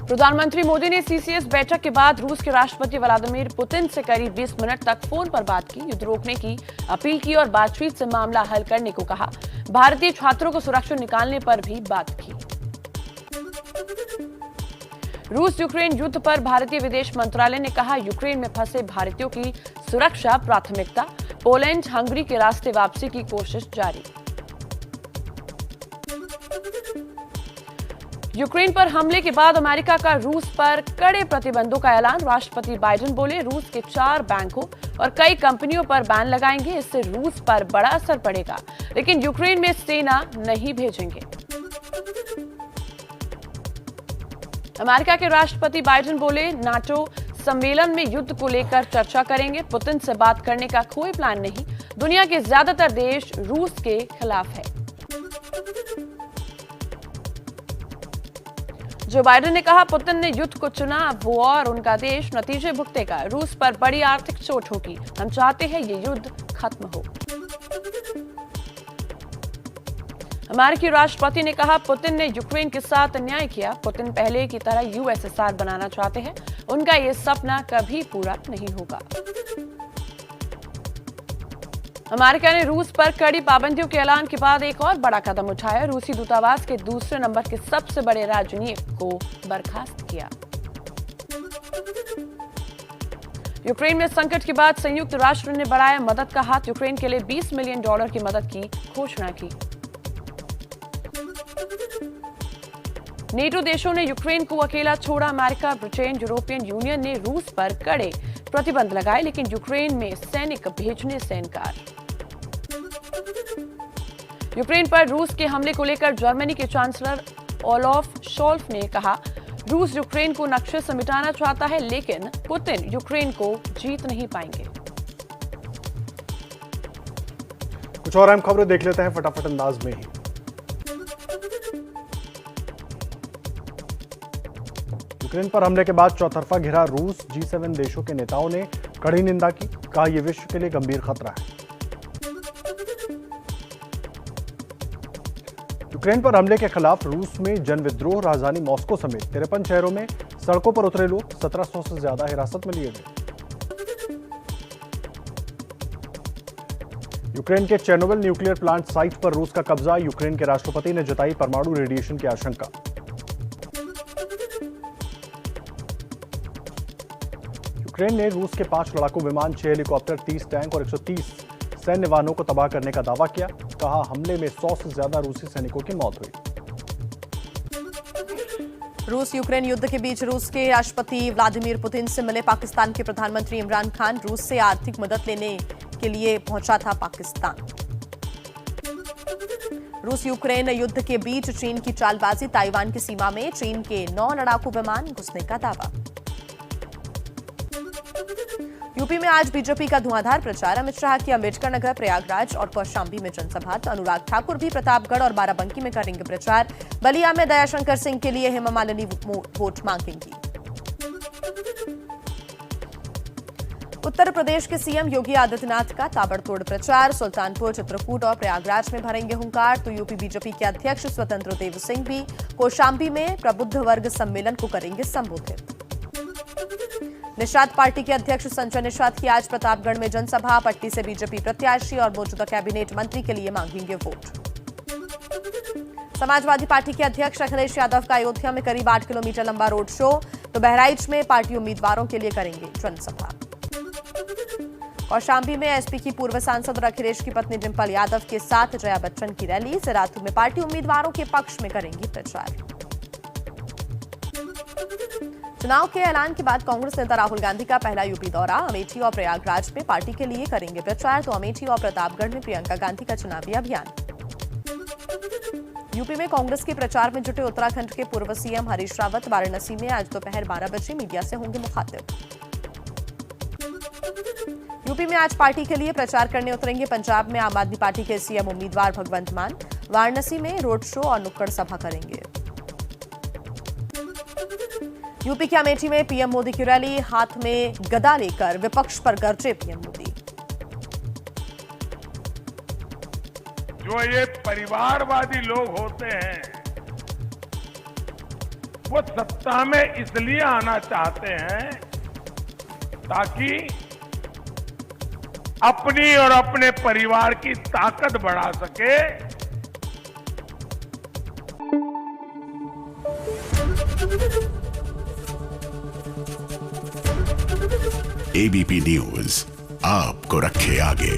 प्रधानमंत्री मोदी ने सीसीएस बैठक के बाद रूस के राष्ट्रपति व्लादिमीर पुतिन से करीब 20 मिनट तक फोन पर बात की, युद्ध रोकने की अपील की और बातचीत से मामला हल करने को कहा। भारतीय छात्रों को सुरक्षित निकालने पर भी बात की। रूस यूक्रेन युद्ध पर भारतीय विदेश मंत्रालय ने कहा, यूक्रेन में फंसे भारतीयों की सुरक्षा प्राथमिकता, पोलैंड हंगरी के रास्ते वापसी की कोशिश जारी। यूक्रेन पर हमले के बाद अमेरिका का रूस पर कड़े प्रतिबंधों का ऐलान। राष्ट्रपति बाइडेन बोले, रूस के 4 बैंकों और कई कंपनियों पर बैन लगाएंगे, इससे रूस पर बड़ा असर पड़ेगा, लेकिन यूक्रेन में सेना नहीं भेजेंगे। अमेरिका के राष्ट्रपति बाइडेन बोले, नाटो सम्मेलन में युद्ध को लेकर चर्चा करेंगे, पुतिन से बात करने का कोई प्लान नहीं, दुनिया के ज्यादातर देश रूस के खिलाफ है। जो बाइडेन ने कहा, पुतिन ने युद्ध को चुना, अब वो और उनका देश नतीजे भुगतेगा, रूस पर बड़ी आर्थिक चोट होगी, हम चाहते हैं ये युद्ध खत्म हो। अमेरिकी राष्ट्रपति ने कहा, पुतिन ने यूक्रेन के साथ अन्याय किया, पुतिन पहले की तरह यूएसएसआर बनाना चाहते हैं, उनका ये सपना कभी पूरा नहीं होगा। अमेरिका ने रूस पर कड़ी पाबंदियों के ऐलान के बाद एक और बड़ा कदम उठाया, रूसी दूतावास के दूसरे नंबर के सबसे बड़े राजनयिक को बर्खास्त किया। यूक्रेन में संकट के बाद संयुक्त राष्ट्र ने बढ़ाया मदद का हाथ, यूक्रेन के लिए $20 मिलियन की मदद की घोषणा की। नेटो देशों ने यूक्रेन को अकेला छोड़ा, अमेरिका, ब्रिटेन, यूरोपियन यूनियन ने रूस पर कड़े प्रतिबंध लगाए, लेकिन यूक्रेन में सैनिक भेजने से इनकार। यूक्रेन पर रूस के हमले को लेकर जर्मनी के चांसलर ओलाफ शोल्फ ने कहा, रूस यूक्रेन को नक्शे से मिटाना चाहता है, लेकिन पुतिन यूक्रेन को जीत नहीं पाएंगे। कुछ और अहम खबरें देख लेते हैं फटाफट अंदाज में ही। यूक्रेन पर हमले के बाद चौतरफा घिरा रूस, G7 देशों के नेताओं ने कड़ी निंदा की, कहा यह विश्व के लिए गंभीर खतरा है। यूक्रेन पर हमले के खिलाफ रूस में जन विद्रोह, राजधानी मॉस्को समेत 53 शहरों में सड़कों पर उतरे लोग, 1700 से ज्यादा हिरासत में लिए गए। यूक्रेन के चेर्नोबिल न्यूक्लियर प्लांट साइट पर रूस का कब्जा, यूक्रेन के राष्ट्रपति ने जताई परमाणु रेडिएशन की आशंका। यूक्रेन ने रूस के 5 लड़ाकू विमान, 6 हेलीकॉप्टर, 30 टैंक और 130 सैन्य वाहनों को तबाह करने का दावा किया, कहा हमले में 100 से ज्यादा रूसी सैनिकों की मौत हुई। रूस यूक्रेन युद्ध के बीच रूस के राष्ट्रपति व्लादिमीर पुतिन से मिले पाकिस्तान के प्रधानमंत्री इमरान खान, रूस से आर्थिक मदद लेने के लिए पहुंचा था पाकिस्तान। रूस यूक्रेन युद्ध के बीच चीन की चालबाजी, ताइवान की सीमा में चीन के 9 लड़ाकू विमान घुसने का दावा। यूपी में आज बीजेपी का धुआंधार प्रचार, अमित शाह की अम्बेडकर नगर, प्रयागराज और कौशाम्बी में जनसभा, तो अनुराग ठाकुर भी प्रतापगढ़ और बाराबंकी में करेंगे प्रचार। बलिया में दयाशंकर सिंह के लिए हेमा मालिनी वोट मांगेंगी। उत्तर प्रदेश के सीएम योगी आदित्यनाथ का ताबड़तोड़ प्रचार, सुल्तानपुर, चित्रकूट और प्रयागराज में भरेंगे हुंकार, तो यूपी बीजेपी के अध्यक्ष स्वतंत्र देव सिंह भी कौशाम्बी में प्रबुद्ध वर्ग सम्मेलन को करेंगे संबोधित। निषाद पार्टी के अध्यक्ष संजय निषाद की आज प्रतापगढ़ में जनसभा, पट्टी से बीजेपी प्रत्याशी और मौजूदा कैबिनेट मंत्री के लिए मांगेंगे वोट। समाजवादी पार्टी के अध्यक्ष अखिलेश यादव का अयोध्या में करीब 8 किलोमीटर लंबा रोड शो, तो बहराइच में पार्टी उम्मीदवारों के लिए करेंगे जनसभा। कौशाम्बी में एसपी की पूर्व सांसद और अखिलेश की पत्नी डिंपल यादव के साथ जया बच्चन की रैली, सिराथू में पार्टी उम्मीदवारों के पक्ष में करेंगी प्रचार। चुनाव के ऐलान के बाद कांग्रेस नेता राहुल गांधी का पहला यूपी दौरा, अमेठी और प्रयागराज में पार्टी के लिए करेंगे प्रचार, तो अमेठी और प्रतापगढ़ में प्रियंका गांधी का चुनावी अभियान। यूपी में कांग्रेस के प्रचार में जुटे उत्तराखंड के पूर्व सीएम हरीश रावत वाराणसी में आज दोपहर 12 बजे मीडिया से होंगे मुखातिब। यूपी में आज पार्टी के लिए प्रचार करने उतरेंगे पंजाब में आम आदमी पार्टी के सीएम उम्मीदवार भगवंत मान, वाराणसी में रोड शो और नुक्कड़ सभा करेंगे। यूपी के अमेठी में पीएम मोदी की रैली, हाथ में गदा लेकर विपक्ष पर गरजे पीएम मोदी। जो ये परिवारवादी लोग होते हैं वो सत्ता में इसलिए आना चाहते हैं ताकि अपनी और अपने परिवार की ताकत बढ़ा सके। एबीपी न्यूज आपको रखे आगे।